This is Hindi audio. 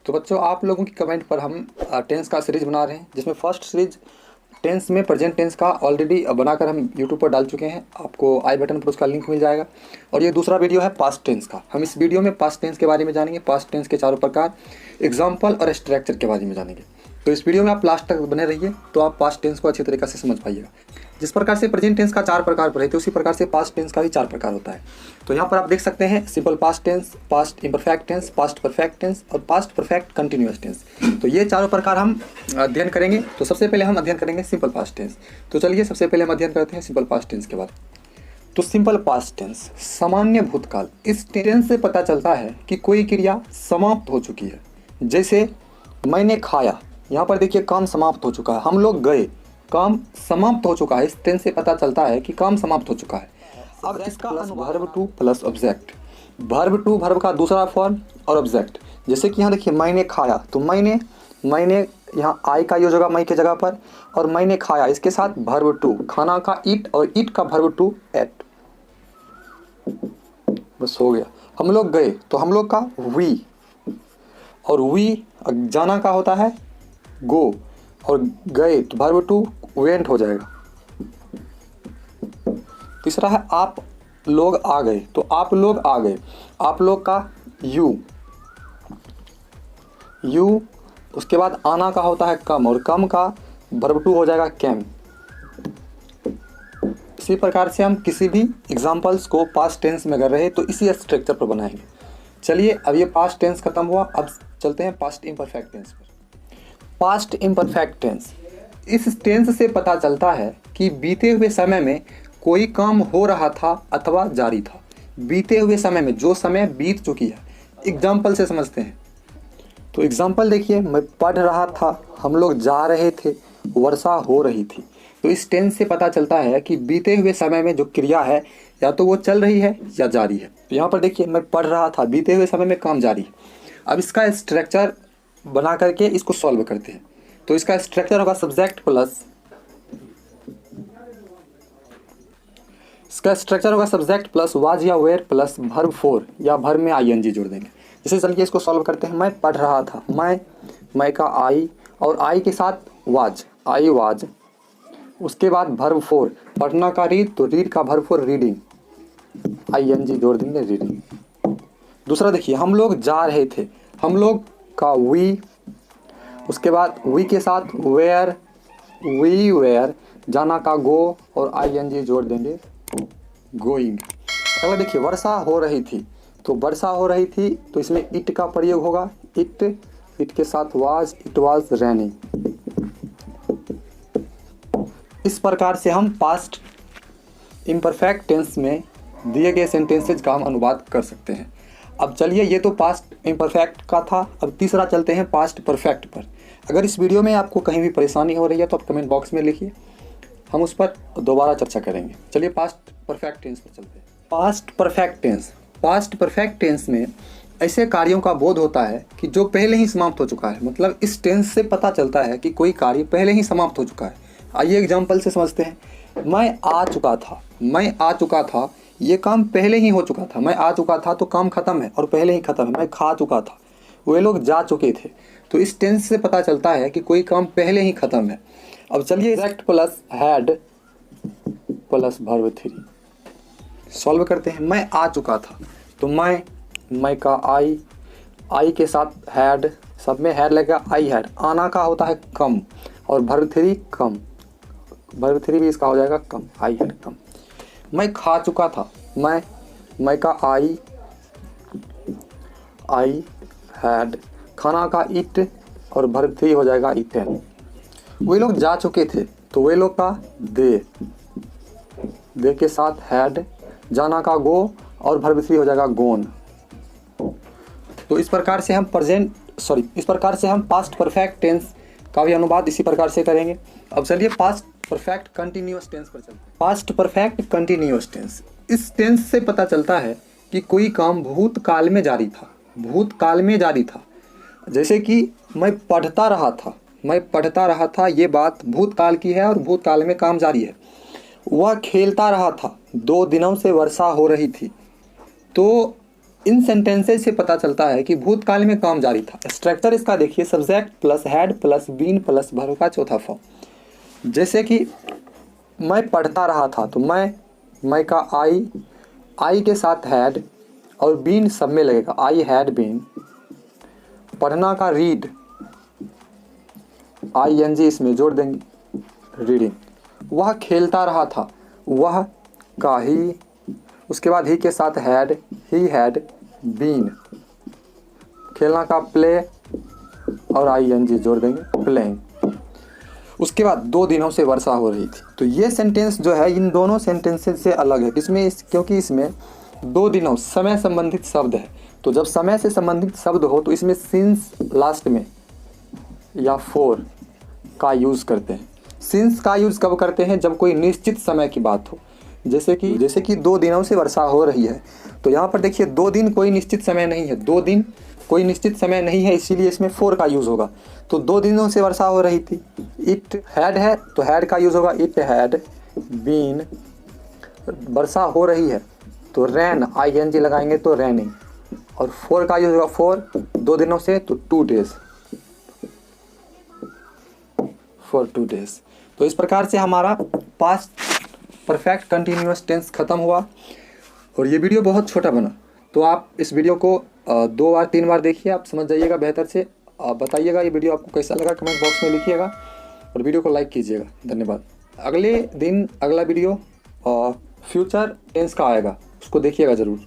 तो बच्चों, आप लोगों की कमेंट पर हम टेंस का सीरीज बना रहे हैं, जिसमें फर्स्ट सीरीज टेंस में प्रेजेंट टेंस का ऑलरेडी बनाकर हम यूट्यूब पर डाल चुके हैं। आपको आई बटन पर उसका लिंक मिल जाएगा। और ये दूसरा वीडियो है पास्ट टेंस का। हम इस वीडियो में पास्ट टेंस के बारे में जानेंगे, पास्ट टेंस के चारों प्रकार, एग्जाम्पल और स्ट्रक्चर के बारे में जानेंगे। तो इस वीडियो में आप लास्ट तक बने रहिए, तो आप पास्ट टेंस को अच्छी तरीके से समझ पाइएगा। जिस प्रकार से प्रेजेंट टेंस का 4 प्रकार पढ़े थे, उसी प्रकार से पास्ट टेंस का भी 4 प्रकार होता है। तो यहाँ पर आप देख सकते हैं simple past tense, past imperfect tense, past perfect tense और पास्ट परफेक्ट कंटिन्यूअस टेंस। तो ये चारों प्रकार हम अध्ययन करेंगे। तो सबसे पहले हम अध्ययन करेंगे सिंपल पास्ट टेंस। तो चलिए सबसे पहले हम अध्ययन करते हैं सिंपल पास्ट टेंस के बारे में। तो सिंपल पास्ट टेंस, सामान्य भूतकाल। इस टेंस से पता चलता है कि कोई क्रिया समाप्त हो चुकी है। जैसे मैंने खाया, यहाँ पर देखिए काम समाप्त हो चुका है। हम लोग गए, काम समाप्त हो चुका है। इस टेंस से पता चलता है कि काम समाप्त हो चुका है। अब इसका verb two plus object. Verb two verb का दूसरा फॉर्म और ऑब्जेक्ट। जैसे कि यहाँ देखिए मैंने खाया, तो मैंने यहाँ आई का यूज होगा मैं के जगह पर, और मैंने खाया इसके साथ वर्ब टू, खाना का ईट और ईट का वर्ब टू एट। बस हो गया। हम लोग गए, तो हम लोग का वी, और वी जाना का होता है गो, और गए तो वर्ब टू वेंट हो जाएगा। तीसरा है आप लोग आ गए, तो आप लोग आ गए। आप लोग का यू, उसके बाद आना का होता है कम, और कम का वर्ब टू हो जाएगा कैम। इसी प्रकार से हम किसी भी एग्जाम्पल्स को पास्ट टेंस में कर रहे हैं तो इसी स्ट्रक्चर पर बनाएंगे। चलिए, अब ये पास्ट टेंस खत्म हुआ, अब चलते हैं पास्ट इम्परफेक्ट टेंस पर। पास्ट इम्परफेक्ट टेंस, इस टेंस से पता चलता है कि बीते हुए समय में कोई काम हो रहा था अथवा जारी था। बीते हुए समय में, जो समय बीत चुकी है। एग्जाम्पल से समझते हैं। तो एग्जाम्पल देखिए, मैं पढ़ रहा था, हम लोग जा रहे थे, वर्षा हो रही थी। तो इस टेंस से पता चलता है कि बीते हुए समय में जो क्रिया है या तो वो चल रही है या जारी है। तो यहाँ पर देखिए मैं पढ़ रहा था, बीते हुए समय में काम जारी है। अब इसका स्ट्रक्चर बना करके इसको सॉल्व करते हैं। तो इसका स्ट्रक्चर होगा सब्जेक्ट प्लस, इसका स्ट्रक्चर होगा सब्जेक्ट प्लस वाज या वेयर प्लस वर्ब फोर, या वर्ब में आईएनजी जोड़ देंगे। जैसे चलिए इसको सॉल्व करते हैं। मैं पढ़ रहा था, मैं का आई, और आई के साथ वाज, आई वाज। उसके बाद वर्ब फोर, पढ़ना का रीड, तो रीड का वर्ब फोर रीडिंग, आईएनजी जोड़ देंगे रीडिंग। दूसरा देखिए, हम लोग जा रहे थे, हम लोग का वी, उसके बाद वी के साथ वेयर, वी वेयर, जाना का गो, और आईएनजी जोड़ देंगे गोइंग। अगला देखिए, वर्षा हो रही थी, तो वर्षा हो रही थी, तो इसमें इट का प्रयोग होगा, इट के साथ वाज, इट वाज रेनिंग। इस प्रकार से हम पास्ट इम्परफेक्ट टेंस में दिए गए सेंटेंसेज का हम अनुवाद कर सकते हैं। अब चलिए, ये तो पास्ट इम्परफेक्ट का था। अब तीसरा चलते हैं पास्ट परफेक्ट पर। अगर इस वीडियो में आपको कहीं भी परेशानी हो रही है तो आप कमेंट बॉक्स में लिखिए, हम उस पर दोबारा चर्चा करेंगे। चलिए पास्ट परफेक्ट टेंस पर चलते हैं। Past perfect tense, past perfect tense में ऐसे कार्यों का बोध होता है कि जो पहले ही समाप्त हो चुका है। मतलब इस टेंस से पता चलता है कि कोई कार्य पहले ही समाप्त हो चुका है। आइए एग्जाम्पल से समझते हैं। मैं आ चुका था, मैं आ चुका था, ये काम पहले ही हो चुका था। मैं आ चुका था तो काम खत्म है और पहले ही खत्म है। मैं खा चुका था, वे लोग जा चुके थे। तो इस टेंस से पता चलता है कि कोई काम पहले ही खत्म है। अब चलिए exact plus had plus verb three solve करते हैं। मैं आ चुका था, तो मैं का आई के साथ हैड, सब में हैड लगेगा, आई हैड। आना का होता है कम, और वर्ब थ्री कम, वर्ब थ्री भी इसका हो जाएगा कम, आई हैड कम। मैं खा चुका था, मैं का आई हैड, खाना का ईट, और वर्ब थ्री हो जाएगा ईटेन। वे लोग जा चुके थे, तो वे लोग का दे के साथ हैड, जाना का गो, और वर्ब थ्री हो जाएगा गोन। तो इस प्रकार से हम पास्ट परफेक्ट टेंस का भी अनुवाद इसी प्रकार से करेंगे। अब चलिए पास्ट परफेक्ट कंटिन्यूअस टेंस पर चलते हैं। पास्ट परफेक्ट कंटिन्यूअस टेंस, इस टेंस से पता चलता है कि कोई काम भूतकाल में जारी था, भूतकाल में जारी था। जैसे कि मैं पढ़ता रहा था, ये बात भूतकाल की है और भूतकाल में काम जारी है। वह खेलता रहा था, 2 दिनों से वर्षा हो रही थी। तो इन सेंटेंसेस से पता चलता है कि भूतकाल में काम जारी था। स्ट्रक्चर इसका देखिए, subject plus had plus been plus verb का चौथा फॉर्म। जैसे कि मैं पढ़ता रहा था, तो मैं का आई के साथ हैड और बीन सब में लगेगा, आई हैड बीन। पढ़ना का रीड, ING इसमें जोड़ देंगे, रीडिंग। वह खेलता रहा था, वह का ही, उसके बाद ही के साथ हैड, ही हैड बीन। खेलना का प्ले और ING जोड़ देंगे, प्लेइंग। उसके बाद 2 दिनों से वर्षा हो रही थी। तो ये सेंटेंस जो है इन दोनों सेंटेंसेस से अलग है। क्योंकि इसमें 2 दिनों समय संबंधित शब्द है। तो जब समय से संबंधित शब्द हो तो इसमें सिंस लास्ट में या फॉर का यूज़ करते हैं। सिंस का यूज़ कब करते हैं? जब कोई निश्चित समय की बात हो। जैसे कि 2 दिनों से वर्षा हो रही है, तो यहाँ पर देखिए 2 दिन कोई निश्चित समय नहीं है, 2 दिन कोई निश्चित समय नहीं है, इसीलिए इसमें फॉर का यूज़ होगा। तो 2 दिनों से वर्षा हो रही थी। इट हैड है तो हैड का यूज़ होगा, इट हैड बीन। वर्षा हो रही है तो रैन, ING लगाएंगे तो रैनिंग। और फॉर का यूज़ होगा, फॉर 2 दिनों से तो 2 डेज, फॉर 2 डेज। तो इस प्रकार से हमारा पास्ट परफेक्ट कंटिन्यूअस टेंस खत्म हुआ। और ये वीडियो बहुत छोटा बना, तो आप इस वीडियो को 2 बार 3 बार देखिए, आप समझ जाइएगा बेहतर से। बताइएगा ये वीडियो आपको कैसा लगा, कमेंट बॉक्स में लिखिएगा और वीडियो को लाइक कीजिएगा। धन्यवाद। अगले दिन अगला वीडियो फ्यूचर टेंस का आएगा, उसको देखिएगा ज़रूर।